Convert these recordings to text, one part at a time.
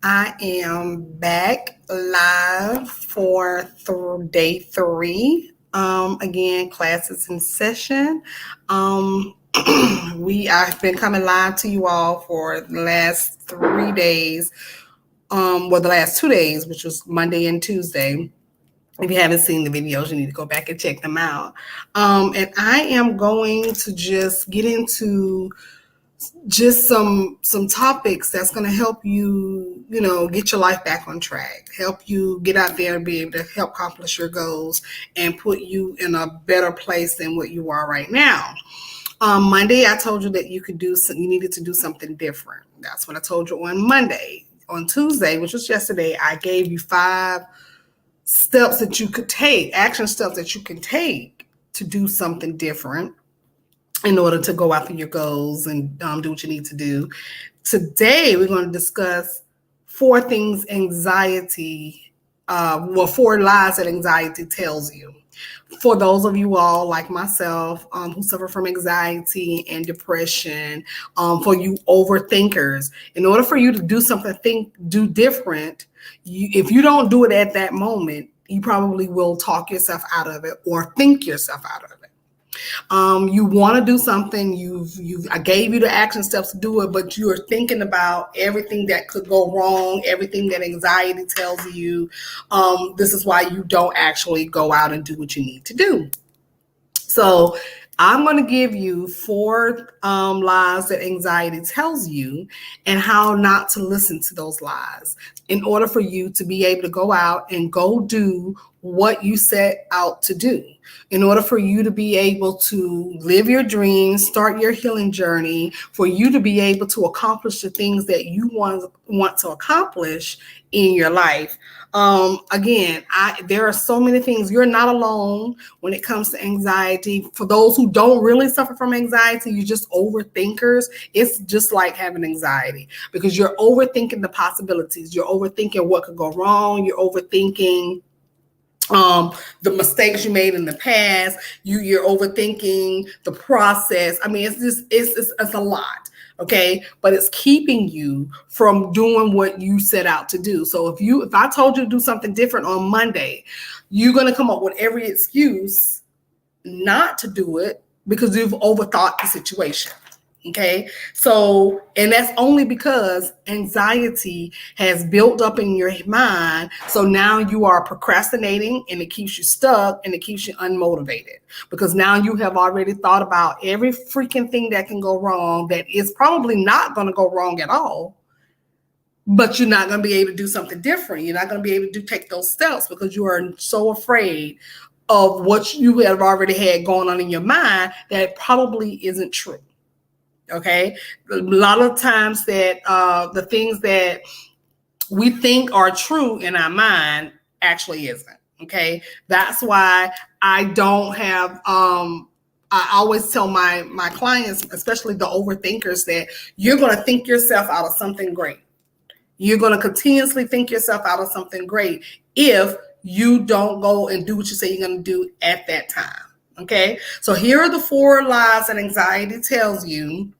I am back live for day 3. Again, classes in session. I've been coming live to you all for the last 3 days. The last 2 days, which was Monday and Tuesday. If you haven't seen the videos, you need to go back and check them out. And I am going to just get into just some topics that's going to help you, get your life back on track, help you get out there and be able to help accomplish your goals and put you in a better place than what you are right now. Monday, I told you that you needed to do something different. That's what I told you on Monday. On Tuesday, which was yesterday, I gave you 5 steps that you could take, action steps that you can take to do something different in order to go after your goals and do what you need to do. Today, we're going to discuss 4 things anxiety, 4 lies that anxiety tells you. For those of you all like myself who suffer from anxiety and depression, for you overthinkers, in order for you to do something, do different, if you don't do it at that moment, you probably will talk yourself out of it or think yourself out of it. You want to do something, I gave you the action steps to do it, but you are thinking about everything that could go wrong, everything that anxiety tells you. This is why you don't actually go out and do what you need to do. So I'm going to give you 4 lies that anxiety tells you and how not to listen to those lies in order for you to be able to go out and go do what you set out to do. In order for you to be able to live your dreams, start your healing journey, for you to be able to accomplish the things that you want to accomplish in your life. Again, there are so many things. You're not alone when it comes to anxiety. For those who don't really suffer from anxiety, you're just overthinkers. It's just like having anxiety because you're overthinking the possibilities. You're overthinking what could go wrong. You're overthinking the mistakes you made in the past. You're overthinking the process. I mean, it's a lot. Okay, but it's keeping you from doing what you set out to do. So if I told you to do something different on Monday, you're going to come up with every excuse not to do it because you've overthought the situation. Okay, so, and that's only because anxiety has built up in your mind. So now you are procrastinating and it keeps you stuck and it keeps you unmotivated because now you have already thought about every freaking thing that can go wrong that is probably not going to go wrong at all. But you're not going to be able to do something different. You're not going to be able to take those steps because you are so afraid of what you have already had going on in your mind that it probably isn't true. Okay, a lot of times that the things that we think are true in our mind actually isn't. Okay, that's why I don't have. I always tell my clients, especially the overthinkers, that you're going to think yourself out of something great. You're going to continuously think yourself out of something great if you don't go and do what you say you're going to do at that time. Okay, so here are the 4 lies that anxiety tells you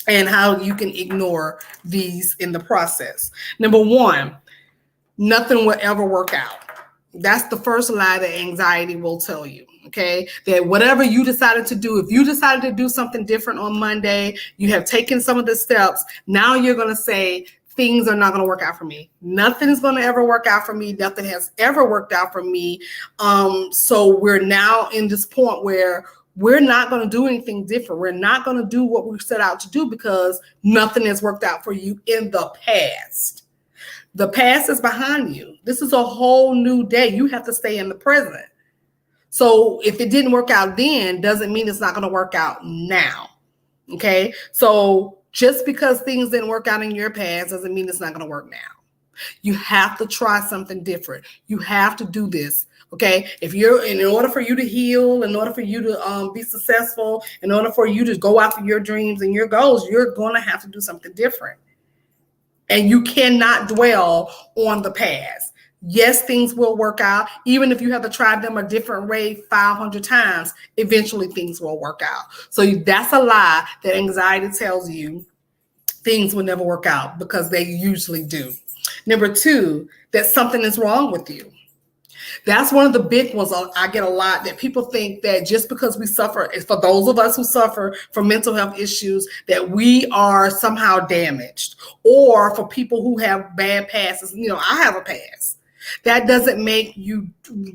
and how you can ignore these in the process. Number 1, nothing will ever work out. That's the first lie that anxiety will tell you. Okay, that whatever you decided to do, if you decided to do something different on Monday, you have taken some of the steps, now you're going to say, things are not going to work out for me. Nothing is going to ever work out for me. Nothing has ever worked out for me. So we're now in this point where we're not going to do anything different. We're not going to do what we set out to do because nothing has worked out for you in the past. The past is behind you. This is a whole new day. You have to stay in the present. So if it didn't work out then, doesn't mean it's not going to work out now. Okay, so just because things didn't work out in your past doesn't mean it's not going to work now. You have to try something different. You have to do this. Okay, in order for you to heal, in order for you to be successful, in order for you to go after your dreams and your goals, you're going to have to do something different. And you cannot dwell on the past. Yes, things will work out. Even if you have to try them a different way 500 times, eventually things will work out. So that's a lie that anxiety tells you things will never work out because they usually do. Number two, that something is wrong with you. That's one of the big ones I get a lot, that people think that just because we suffer, for those of us who suffer from mental health issues, that we are somehow damaged. Or for people who have bad passes, I have a past. That doesn't make you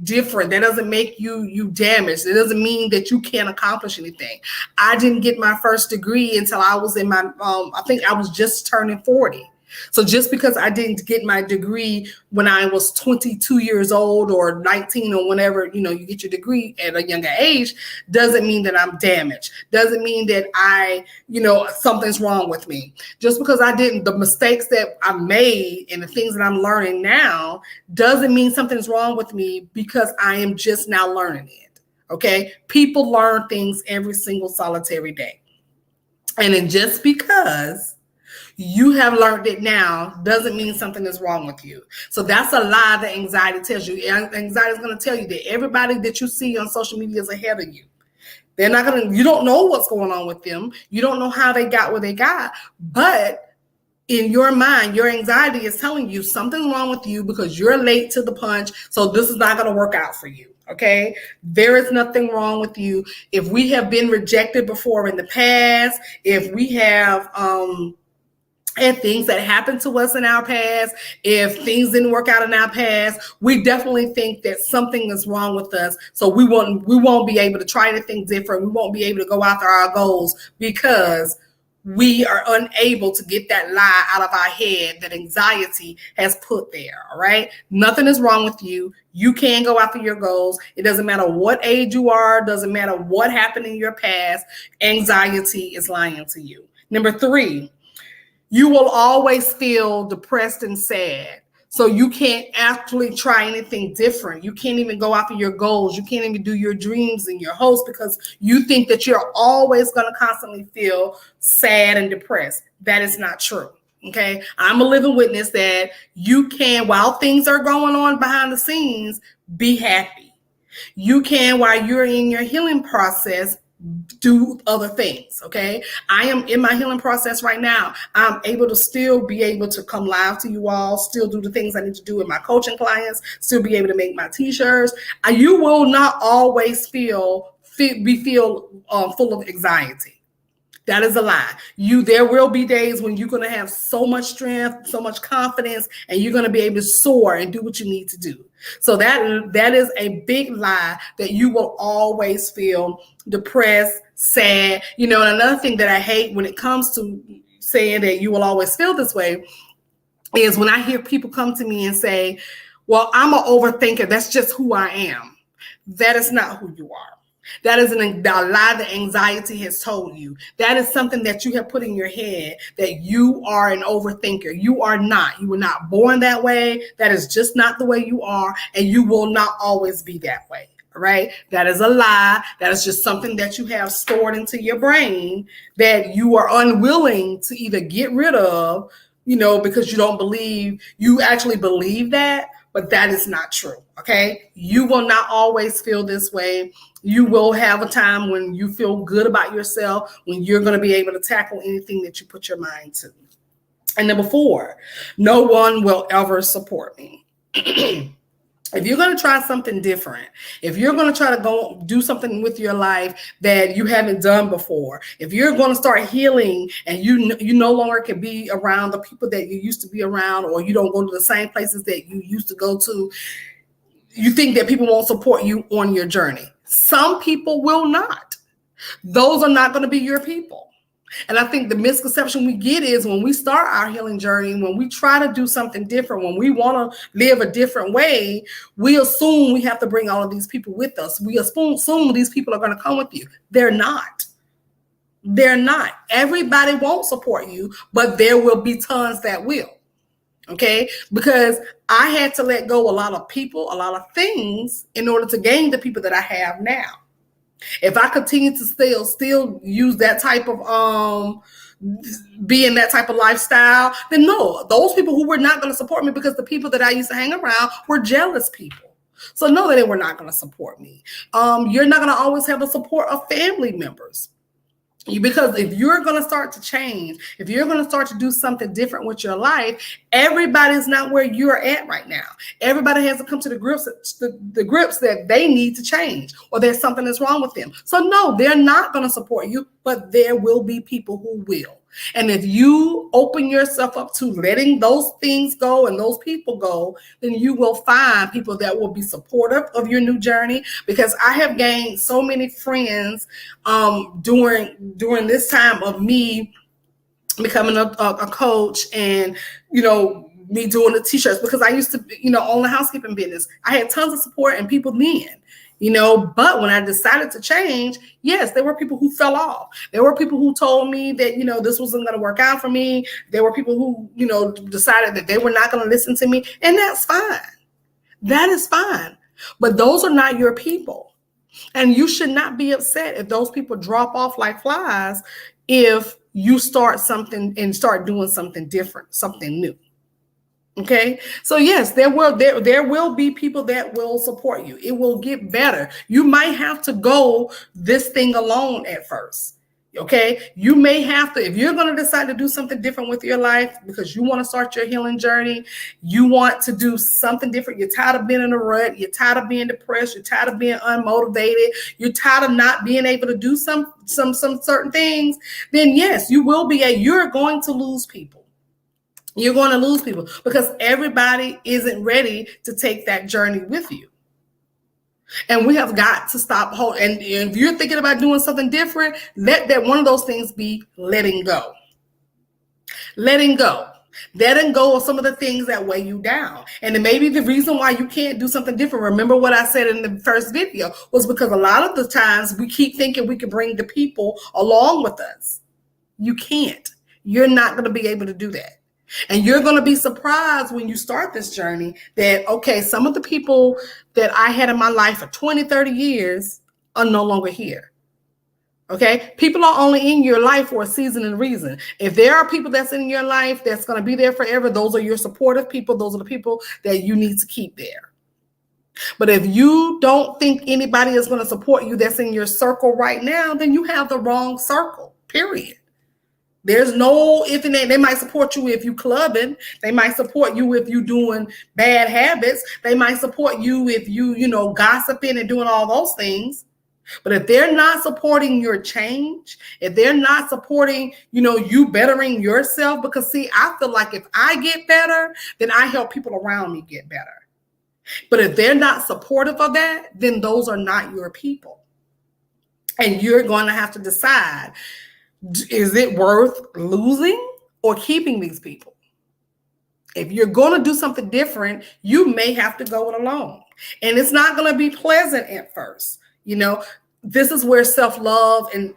different. That doesn't make you damaged. It doesn't mean that you can't accomplish anything. I didn't get my first degree until I was in my, I think I was just turning 40. So just because I didn't get my degree when I was 22 years old or 19 or whenever, you get your degree at a younger age, doesn't mean that I'm damaged. Doesn't mean that something's wrong with me. Just because I didn't, the mistakes that I made and the things that I'm learning now doesn't mean something's wrong with me because I am just now learning it. Okay. People learn things every single solitary day. And then just because you have learned it now doesn't mean something is wrong with you. So that's a lie that anxiety tells you. Anxiety is going to tell you that everybody that you see on social media is ahead of you. They're not going to, you don't know what's going on with them. You don't know how they got where they got, but in your mind, your anxiety is telling you something's wrong with you because you're late to the punch. So this is not going to work out for you. Okay. There is nothing wrong with you. If we have been rejected before in the past, if we have, and things that happened to us in our past, if things didn't work out in our past, we definitely think that something is wrong with us. So we won't be able to try anything different. We won't be able to go after our goals because we are unable to get that lie out of our head that anxiety has put there. All right. Nothing is wrong with you. You can go after your goals. It doesn't matter what age you are. Doesn't matter what happened in your past. Anxiety is lying to you. Number three, you will always feel depressed and sad. So you can't actually try anything different. You can't even go after your goals. You can't even do your dreams and your hopes because you think that you're always going to constantly feel sad and depressed. That is not true. Okay. I'm a living witness that you can, while things are going on behind the scenes, be happy. You can, while you're in your healing process, do other things. Okay. I am in my healing process right now. I'm able to still be able to come live to you all, still do the things I need to do with my coaching clients, still be able to make my t-shirts. You will not always feel full of anxiety. That is a lie. There will be days when you're going to have so much strength, so much confidence, and you're going to be able to soar and do what you need to do. So that is a big lie, that you will always feel depressed, sad. And another thing that I hate when it comes to saying that you will always feel this way is when I hear people come to me and say, well, I'm an overthinker. That's just who I am. That is not who you are. That is a lie that anxiety has told you. That is something that you have put in your head, that you are an overthinker. You are not. You were not born that way. That is just not the way you are, and you will not always be that way. Right? That is a lie. That is just something that you have stored into your brain that you are unwilling to either get rid of, because you actually believe that, but that is not true. Okay. You will not always feel this way. You will have a time when you feel good about yourself, when you're going to be able to tackle anything that you put your mind to. And number 4, no one will ever support me. If you're going to try something different, if you're going to try to go do something with your life that you haven't done before, if you're going to start healing and you no longer can be around the people that you used to be around, or you don't go to the same places that you used to go to, you think that people won't support you on your journey. Some people will not. Those are not going to be your people. And I think the misconception we get is when we start our healing journey, when we try to do something different, when we want to live a different way, we assume we have to bring all of these people with us. We assume these people are going to come with you. They're not. They're not. Everybody won't support you, but there will be tons that will. Okay? Because I had to let go a lot of people, a lot of things in order to gain the people that I have now. If I continue to still use that type of be in that type of lifestyle, then no, those people who were not going to support me, because the people that I used to hang around were jealous people. So no, they were not going to support me. You're not going to always have the support of family members. Because if you're going to start to change, if you're going to start to do something different with your life, everybody's not where you're at right now. Everybody has to come to the grips that they need to change, or there's something that's wrong with them. So no, they're not going to support you, but there will be people who will. And if you open yourself up to letting those things go and those people go, then you will find people that will be supportive of your new journey. Because I have gained so many friends during this time of me becoming a coach, and me doing the t-shirts, because I used to own a housekeeping business. I had tons of support and people then. But when I decided to change, yes, there were people who fell off. There were people who told me that, this wasn't going to work out for me. There were people who, decided that they were not going to listen to me. And that's fine. That is fine. But those are not your people. And you should not be upset if those people drop off like flies if you start something and start doing something different, something new. Okay, so yes, there will be people that will support you. It will get better. You might have to go this thing alone at first. Okay, you may have to, if you're going to decide to do something different with your life because you want to start your healing journey, you want to do something different. You're tired of being in a rut. You're tired of being depressed. You're tired of being unmotivated. You're tired of not being able to do some certain things. Then yes, you're going to lose people. You're going to lose people because everybody isn't ready to take that journey with you. And we have got to stop holding. And if you're thinking about doing something different, let that one of those things be letting go. Letting go. Letting go of some of the things that weigh you down. And then maybe the reason why you can't do something different, remember what I said in the first video, was because a lot of the times we keep thinking we can bring the people along with us. You can't. You're not going to be able to do that. And you're going to be surprised when you start this journey that, okay, some of the people that I had in my life for 20, 30 years are no longer here. Okay, people are only in your life for a season and reason. If there are people that's in your life that's going to be there forever, those are your supportive people. Those are the people that you need to keep there. But if you don't think anybody is going to support you that's in your circle right now, then you have the wrong circle, period. There's no if and they might support you if you clubbing. They might support you if you doing bad habits. They might support you if you, gossiping and doing all those things. But if they're not supporting your change, if they're not supporting, you bettering yourself, because see, I feel like if I get better, then I help people around me get better. But if they're not supportive of that, then those are not your people. And you're going to have to decide, is it worth losing or keeping these people? If you're going to do something different, you may have to go it alone. And it's not going to be pleasant at first. This is where self-love and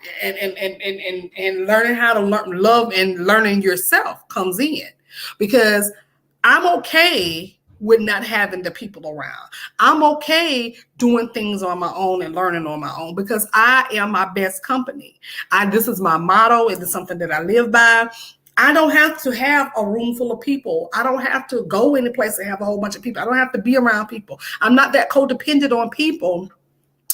learning how to love and learning yourself comes in. Because I'm okay with not having the people around. I'm okay doing things on my own and learning on my own because I am my best company. This is my motto. It is something that I live by. I don't have to have a room full of people. I don't have to go any place and have a whole bunch of people. I don't have to be around people. I'm not that codependent on people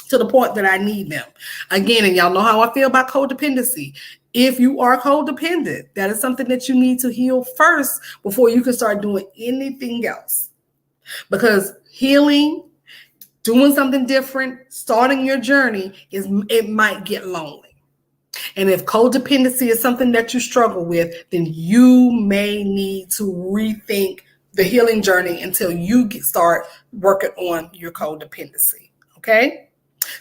to the point that I need them. Again, and y'all know how I feel about codependency. If you are codependent, that is something that you need to heal first before you can start doing anything else. Because healing, doing something different, starting your journey, it might get lonely. And if codependency is something that you struggle with, then you may need to rethink the healing journey until you start working on your codependency. Okay?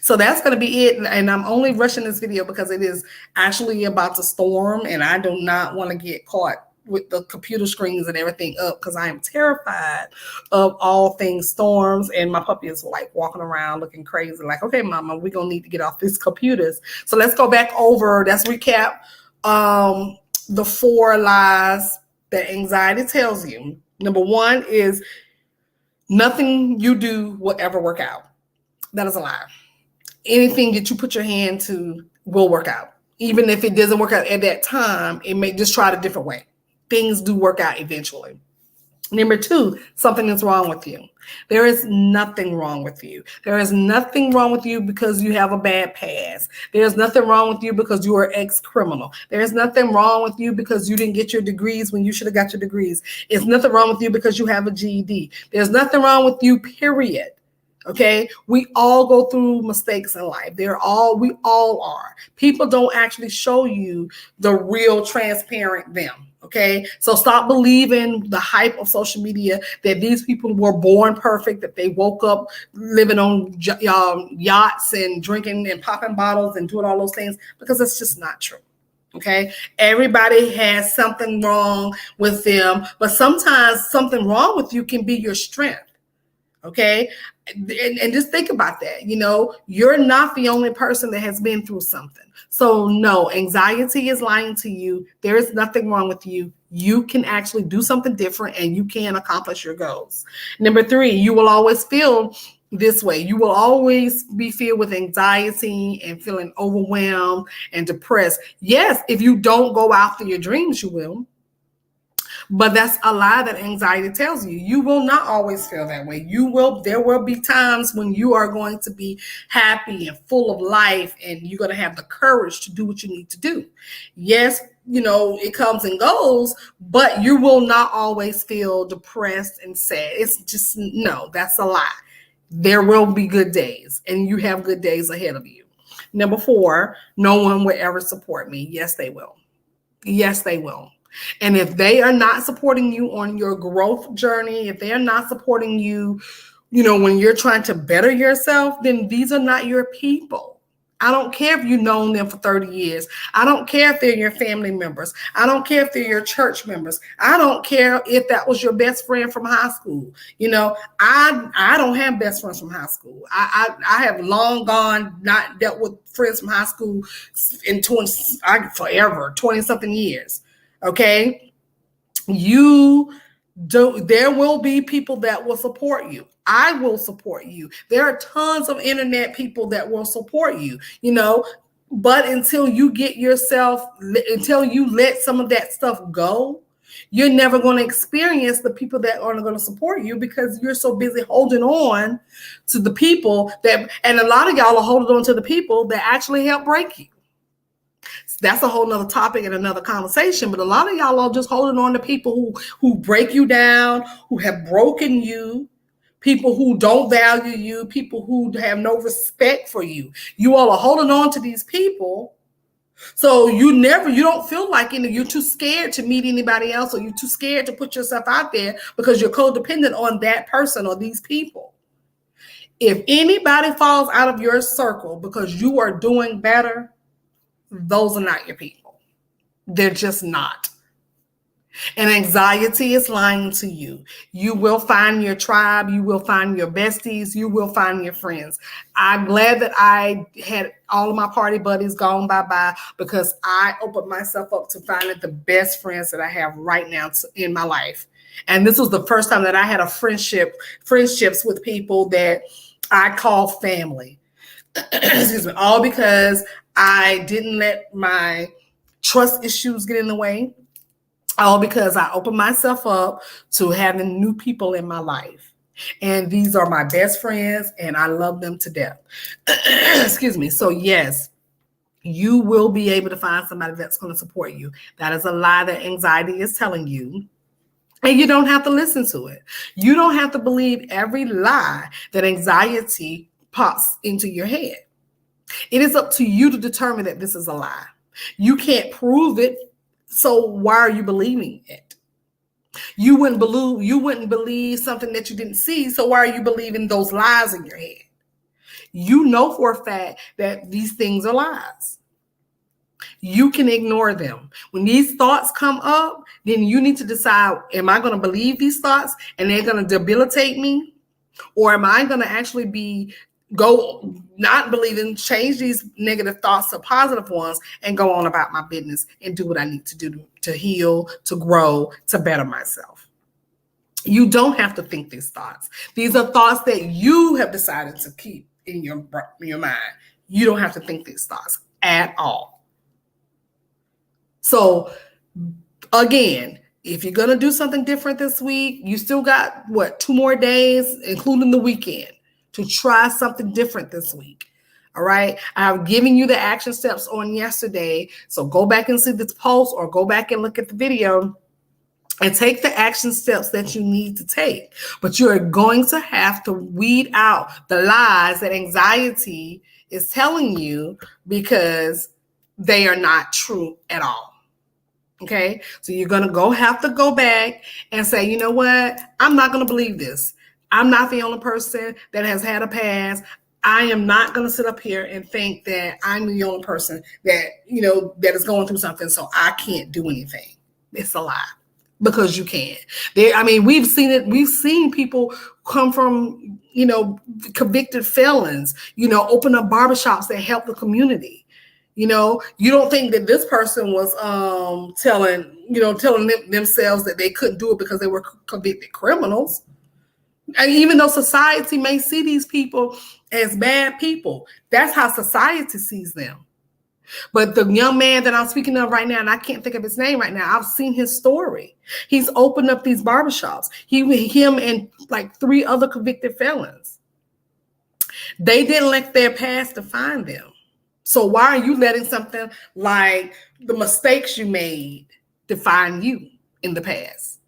So that's going to be it. And I'm only rushing this video because it is actually about to storm, and I do not want to get caught with the computer screens and everything up because I am terrified of all things storms, and my puppy is like walking around looking crazy like, okay, mama, we're going to need to get off these computers. So let's go back over, let's recap the 4 lies that anxiety tells you. Number 1 is nothing you do will ever work out. That is a lie. Anything that you put your hand to will work out. Even if it doesn't work out at that time, it may just try it a different way. Things do work out eventually. Number two, something is wrong with you. There is nothing wrong with you. There is nothing wrong with you because you have a bad past. There's nothing wrong with you because you are ex-criminal. There's nothing wrong with you because you didn't get your degrees when you should have got your degrees. It's nothing wrong with you because you have a GED. There's nothing wrong with you, period. Okay, we all go through mistakes in life. We all are. People don't actually show you the real transparent them. Okay, so stop believing the hype of social media that these people were born perfect, that they woke up living on yachts and drinking and popping bottles and doing all those things, because it's just not true. Okay, everybody has something wrong with them, but sometimes something wrong with you can be your strength. Okay, and just think about that. You're not the only person that has been through something. So no, anxiety is lying to you. There is nothing wrong with you. You can actually do something different and you can accomplish your goals. Number three, you will always feel this way. You will always be filled with anxiety and feeling overwhelmed and depressed. Yes, if you don't go after your dreams, you will. But that's a lie that anxiety tells you. You will not always feel that way. There will be times when you are going to be happy and full of life, and you're going to have the courage to do what you need to do. Yes, it comes and goes, but you will not always feel depressed and sad. It's just, no, that's a lie. There will be good days, and you have good days ahead of you. Number four, no one will ever support me. Yes, they will. Yes, they will. And if they are not supporting you on your growth journey, if they are not supporting you, when you're trying to better yourself, then these are not your people. I don't care if you've known them for 30 years. I don't care if they're your family members. I don't care if they're your church members. I don't care if that was your best friend from high school. I don't have best friends from high school. I have long gone, not dealt with friends from high school in forever, 20 something years. Okay, there will be people that will support you. I will support you. There are tons of internet people that will support you, but until you until you let some of that stuff go, you're never going to experience the people that are going to support you, because you're so busy holding on to the people and a lot of y'all are holding on to the people that actually help break you. That's a whole nother topic and another conversation. But a lot of y'all are just holding on to people who break you down, who have broken you, people who don't value you, people who have no respect for you. You all are holding on to these people. So you don't feel like you're too scared to meet anybody else, or you're too scared to put yourself out there because you're codependent on that person or these people. If anybody falls out of your circle because you are doing better, those are not your people. They're just not. And anxiety is lying to you. You will find your tribe. You will find your besties. You will find your friends. I'm glad that I had all of my party buddies gone bye-bye, because I opened myself up to finding the best friends that I have right now in my life. And this was the first time that I had friendships with people that I call family. Excuse me, all because I didn't let my trust issues get in the way. All because I opened myself up to having new people in my life. And these are my best friends, and I love them to death. Excuse me. So yes, you will be able to find somebody that's going to support you. That is a lie that anxiety is telling you. And you don't have to listen to it. You don't have to believe every lie that anxiety pops into your head. It is up to you to determine that this is a lie. You can't prove it, so why are you believing it? You wouldn't believe something that you didn't see, so why are you believing those lies in your head? You know for a fact that these things are lies. You can ignore them. When these thoughts come up, then you need to decide, am I going to believe these thoughts and they're going to debilitate me? Or am I going to actually not believing, change these negative thoughts to positive ones and go on about my business and do what I need to do to heal, to grow, to better myself? You don't have to think these thoughts. These are thoughts that you have decided to keep in your mind. You don't have to think these thoughts at all. So again, If you're going to do something different this week, you still got, 2 more days, including the weekend, to try something different this week. All right. I've given you the action steps on yesterday. So go back and see this post or go back and look at the video and take the action steps that you need to take. But you're going to have to weed out the lies that anxiety is telling you because they are not true at all. Okay, so you're going to have to go back and say, you know what? I'm not going to believe this. I'm not the only person that has had a past. I am not going to sit up here and think that I'm the only person that, that is going through something, so I can't do anything. It's a lie, because you can. We've seen it. We've seen people come from, convicted felons, open up barbershops that help the community. You don't think that this person was telling themselves that they couldn't do it because they were convicted criminals. And even though society may see these people as bad people, that's how society sees them. But the young man that I'm speaking of right now, and I can't think of his name right now, I've seen his story. He's opened up these barbershops. Him and like 3 other convicted felons. They didn't let their past define them. So why are you letting something like the mistakes you made define you in the past?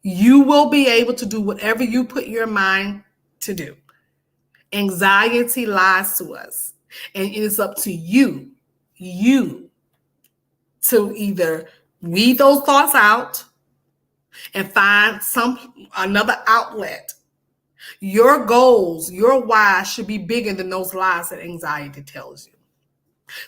You will be able to do whatever you put your mind to do. Anxiety lies to us, and it is up to you to either weed those thoughts out and find another outlet. Your goals, your why should be bigger than those lies that anxiety tells you.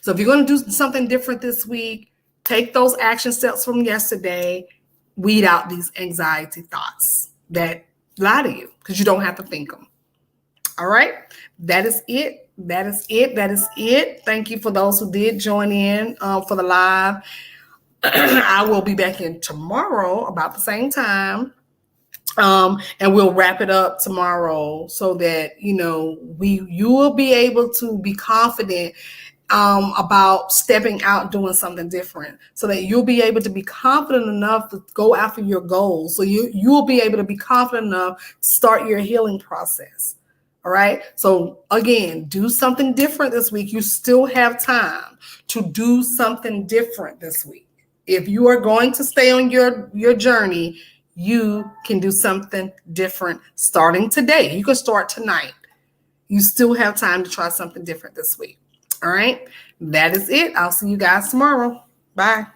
So if you're going to do something different this week, take those action steps from yesterday, weed out these anxiety thoughts that lie to you, because you don't have to think them. All right. That is it. That is it. Thank you for those who did join in for the live. I will be back in tomorrow about the same time. And we'll wrap it up tomorrow so that, you will be able to be confident about stepping out, doing something different, so that you'll be able to be confident enough to go after your goals. So you'll be able to be confident enough to start your healing process. All right. So again, do something different this week. You still have time to do something different this week. If you are going to stay on your journey, you can do something different starting today. You can start tonight. You still have time to try something different this week. All right. That is it. I'll see you guys tomorrow. Bye.